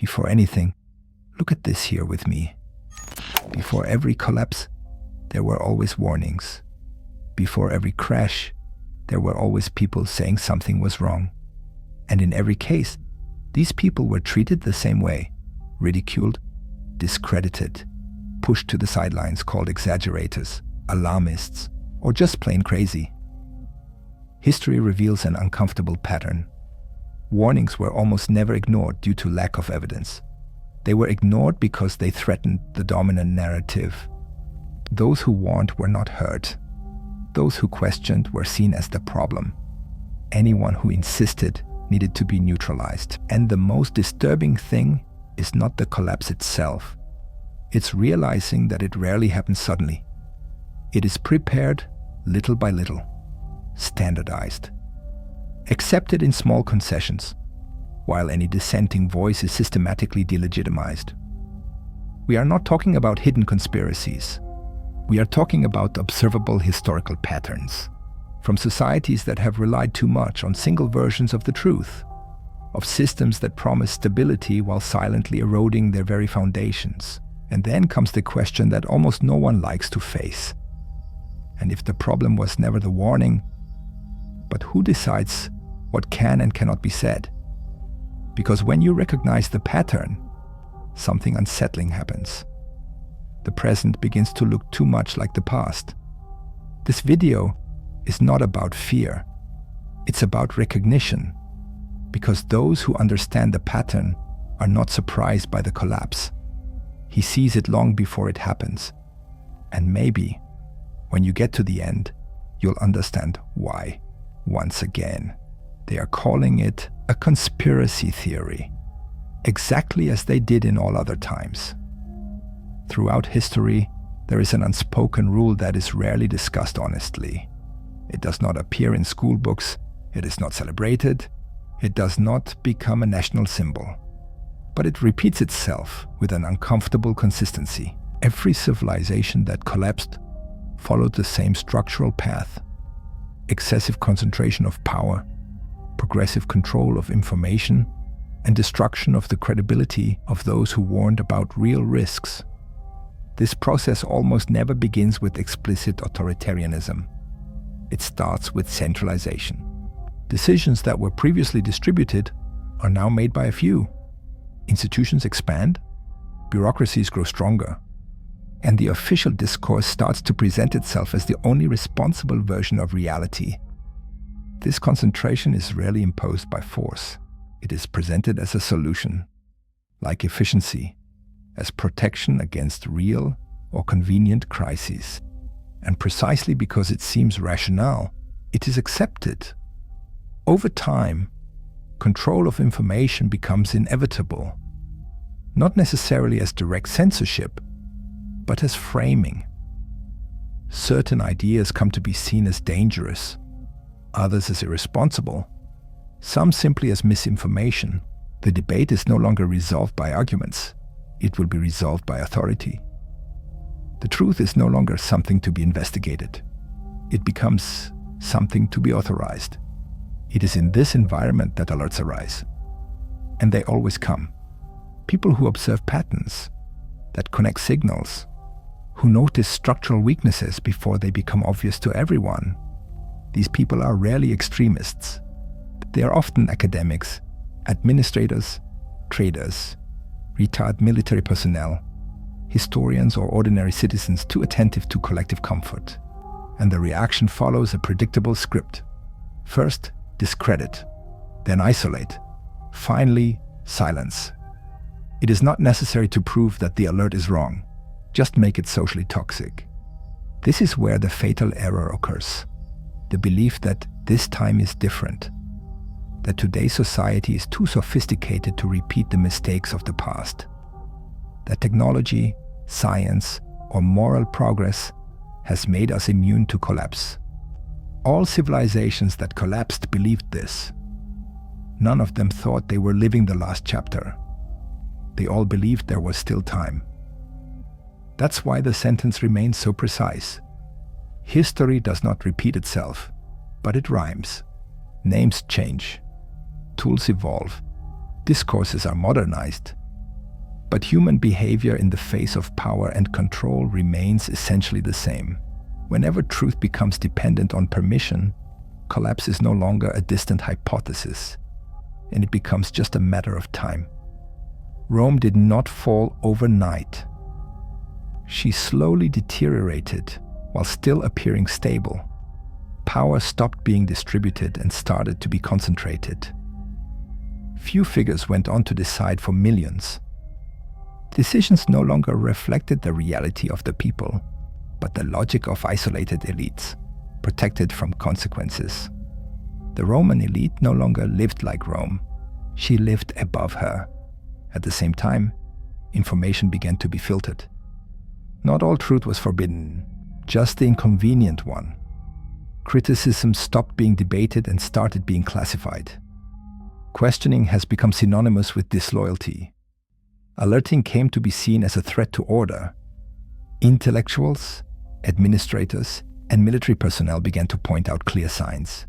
Before anything, look at this here with me. Before every collapse, there were always warnings. Before every crash, there were always people saying something was wrong. And in every case, these people were treated the same way: ridiculed, discredited, pushed to the sidelines, called exaggerators, alarmists, or just plain crazy. History reveals an uncomfortable pattern. Warnings were almost never ignored due to lack of evidence. They were ignored because they threatened the dominant narrative. Those who warned were not heard. Those who questioned were seen as the problem. Anyone who insisted needed to be neutralized. And the most disturbing thing is not the collapse itself. It's realizing that it rarely happens suddenly. It is prepared little by little, standardized, accepted in small concessions, while any dissenting voice is systematically delegitimized. We are not talking about hidden conspiracies. We are talking about observable historical patterns, from societies that have relied too much on single versions of the truth, of systems that promise stability while silently eroding their very foundations. And then comes the question that almost no one likes to face. And if the problem was never the warning, but who decides what can and cannot be said? Because when you recognize the pattern, something unsettling happens. The present begins to look too much like the past. This video is not about fear. It's about recognition. Because those who understand the pattern are not surprised by the collapse. He sees it long before it happens. And maybe, when you get to the end, you'll understand why. Once again, they are calling it a conspiracy theory, exactly as they did in all other times. Throughout history, there is an unspoken rule that is rarely discussed honestly. It does not appear in school books, it is not celebrated, it does not become a national symbol. But it repeats itself with an uncomfortable consistency. Every civilization that collapsed followed the same structural path: excessive concentration of power, progressive control of information, and destruction of the credibility of those who warned about real risks. This process almost never begins with explicit authoritarianism. It starts with centralization. Decisions that were previously distributed are now made by a few. Institutions expand, bureaucracies grow stronger, and the official discourse starts to present itself as the only responsible version of reality. This concentration is rarely imposed by force. It is presented as a solution, like efficiency, as protection against real or convenient crises. And precisely because it seems rational, it is accepted. Over time, control of information becomes inevitable, not necessarily as direct censorship, but as framing. Certain ideas come to be seen as dangerous, others as irresponsible, some simply as misinformation. The debate is no longer resolved by arguments, it will be resolved by authority. The truth is no longer something to be investigated, it becomes something to be authorized. It is in this environment that alerts arise, and they always come. People who observe patterns, that connect signals, who notice structural weaknesses before they become obvious to everyone. These people are rarely extremists. They are often academics, administrators, traders, retired military personnel, historians or ordinary citizens too attentive to collective comfort. And the reaction follows a predictable script. First, discredit, then isolate, finally, silence. It is not necessary to prove that the alert is wrong, just make it socially toxic. This is where the fatal error occurs. The belief that this time is different, that today's society is too sophisticated to repeat the mistakes of the past, that technology, science, or moral progress has made us immune to collapse. All civilizations that collapsed believed this. None of them thought they were living the last chapter. They all believed there was still time. That's why the sentence remains so precise. History does not repeat itself, but it rhymes. Names change. Tools evolve. Discourses are modernized. But human behavior in the face of power and control remains essentially the same. Whenever truth becomes dependent on permission, collapse is no longer a distant hypothesis, and it becomes just a matter of time. Rome did not fall overnight. She slowly deteriorated while still appearing stable. Power stopped being distributed and started to be concentrated. Few figures went on to decide for millions. Decisions no longer reflected the reality of the people, but the logic of isolated elites, protected from consequences. The Roman elite no longer lived like Rome. She lived above her. At the same time, information began to be filtered. Not all truth was forbidden, just the inconvenient one. Criticism stopped being debated and started being classified. Questioning has become synonymous with disloyalty. Alerting came to be seen as a threat to order. Intellectuals, administrators, and military personnel began to point out clear signs: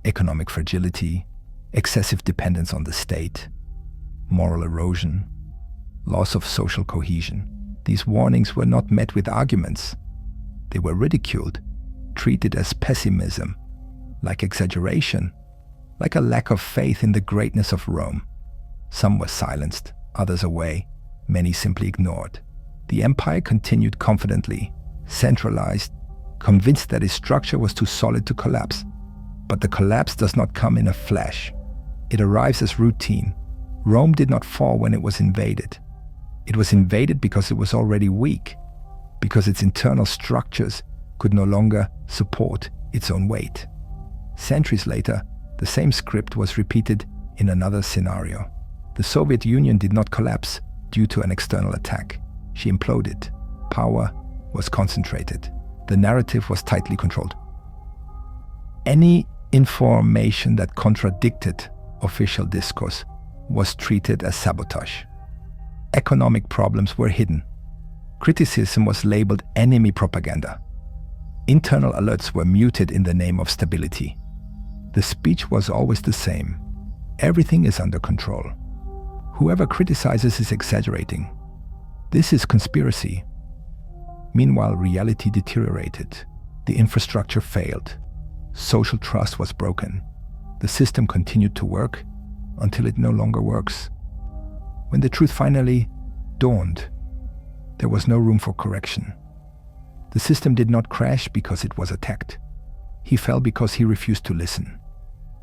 economic fragility, excessive dependence on the state, moral erosion, loss of social cohesion. These warnings were not met with arguments. They were ridiculed, treated as pessimism, like exaggeration, like a lack of faith in the greatness of Rome. Some were silenced, others away, many simply ignored. The empire continued confidently, centralized, convinced that its structure was too solid to collapse. But the collapse does not come in a flash. It arrives as routine. Rome did not fall when it was invaded. It was invaded because it was already weak, because its internal structures could no longer support its own weight. Centuries later, the same script was repeated in another scenario. The Soviet Union did not collapse due to an external attack. She imploded. Power was concentrated. The narrative was tightly controlled. Any information that contradicted official discourse was treated as sabotage. Economic problems were hidden. Criticism was labeled enemy propaganda. Internal alerts were muted in the name of stability. The speech was always the same. Everything is under control. Whoever criticizes is exaggerating. This is conspiracy. Meanwhile, reality deteriorated. The infrastructure failed. Social trust was broken. The system continued to work until it no longer works. When the truth finally dawned, there was no room for correction. The system did not crash because it was attacked. He fell because he refused to listen.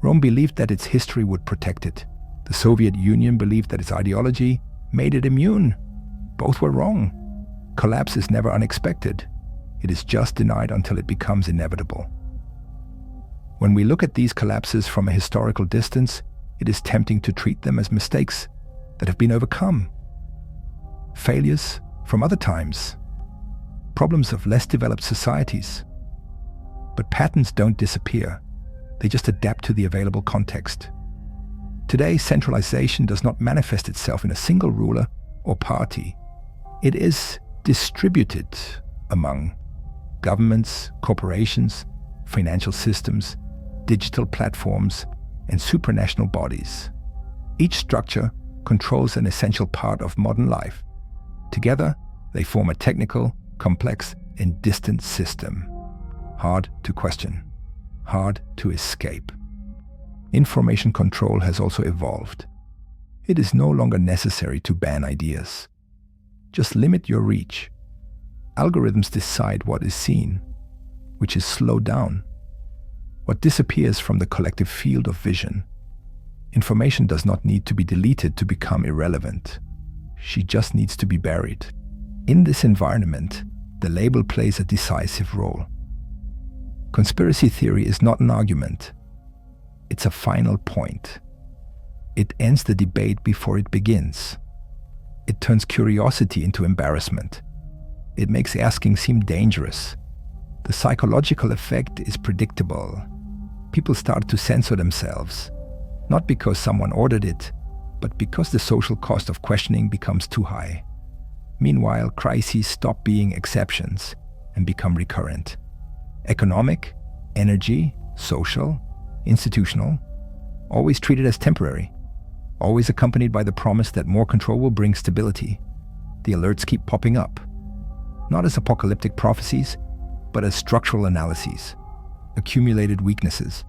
Rome believed that its history would protect it. The Soviet Union believed that its ideology made it immune. Both were wrong. Collapse is never unexpected. It is just denied until it becomes inevitable. When we look at these collapses from a historical distance, it is tempting to treat them as mistakes that have been overcome. Failures from other times. Problems of less developed societies. But patterns don't disappear. They just adapt to the available context. Today, centralization does not manifest itself in a single ruler or party. It is distributed among governments, corporations, financial systems, digital platforms, and supranational bodies. Each structure controls an essential part of modern life. Together, they form a technical, complex, and distant system. Hard to question, hard to escape. Information control has also evolved. It is no longer necessary to ban ideas. Just limit your reach. Algorithms decide what is seen, which is slowed down. What disappears from the collective field of vision. Information does not need to be deleted to become irrelevant. She just needs to be buried. In this environment, the label plays a decisive role. Conspiracy theory is not an argument. It's a final point. It ends the debate before it begins. It turns curiosity into embarrassment. It makes asking seem dangerous. The psychological effect is predictable. People start to censor themselves, not because someone ordered it, but because the social cost of questioning becomes too high. Meanwhile, crises stop being exceptions and become recurrent. Economic, energy, social, institutional, always treated as temporary, always accompanied by the promise that more control will bring stability. the alerts keep popping up, not as apocalyptic prophecies, but as structural analyses, accumulated weaknesses,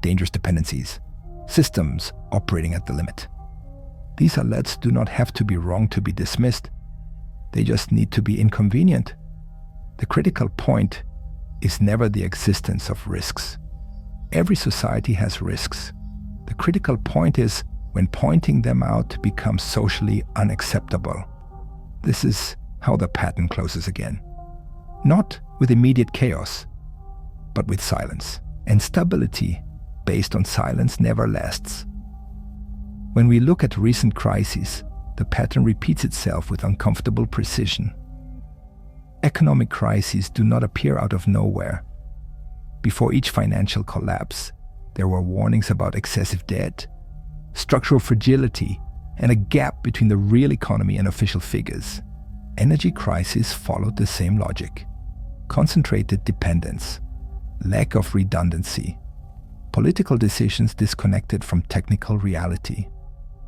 dangerous dependencies, systems operating at the limit. These alerts do not have to be wrong to be dismissed. They just need to be inconvenient. The critical point is never the existence of risks. Every society has risks. The critical point is when pointing them out becomes socially unacceptable. This is how the pattern closes again. Not with immediate chaos, but with silence. And stability based on silence never lasts. When we look at recent crises, the pattern repeats itself with uncomfortable precision. Economic crises do not appear out of nowhere. Before each financial collapse, there were warnings about excessive debt, structural fragility, and a gap between the real economy and official figures. Energy crises followed the same logic. Concentrated dependence, lack of redundancy, political decisions disconnected from technical reality.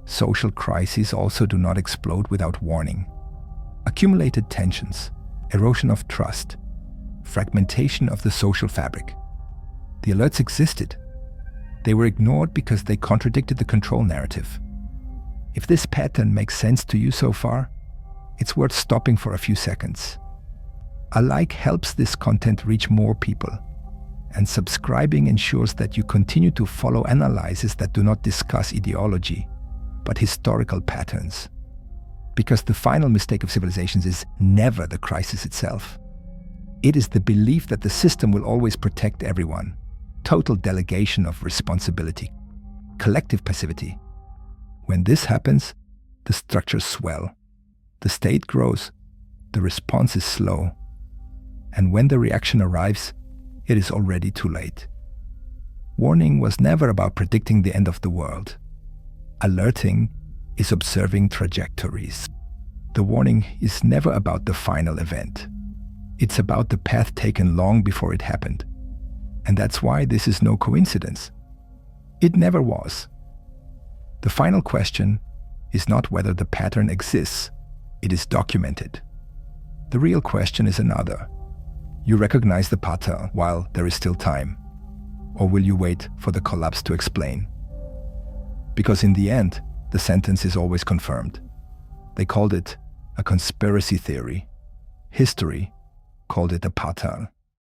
Social crises also do not explode without warning. Accumulated tensions, erosion of trust, fragmentation of the social fabric. The alerts existed. They were ignored because they contradicted the control narrative. If this pattern makes sense to you so far, it's worth stopping for a few seconds. A like helps this content reach more people, and subscribing ensures that you continue to follow analyses that do not discuss ideology, but historical patterns. Because the final mistake of civilizations is never the crisis itself. It is the belief that the system will always protect everyone. Total delegation of responsibility, collective passivity. When this happens, the structures swell, the state grows, the response is slow, and when the reaction arrives, it is already too late. Warning was never about predicting the end of the world. Alerting is observing trajectories. The warning is never about the final event. It's about the path taken long before it happened. And that's why this is no coincidence. It never was. The final question is not whether the pattern exists, it is documented. The real question is another. You recognize the pattern while there is still time, or will you wait for the collapse to explain? Because in the end, the sentence is always confirmed. They called it a conspiracy theory. History called it a pattern.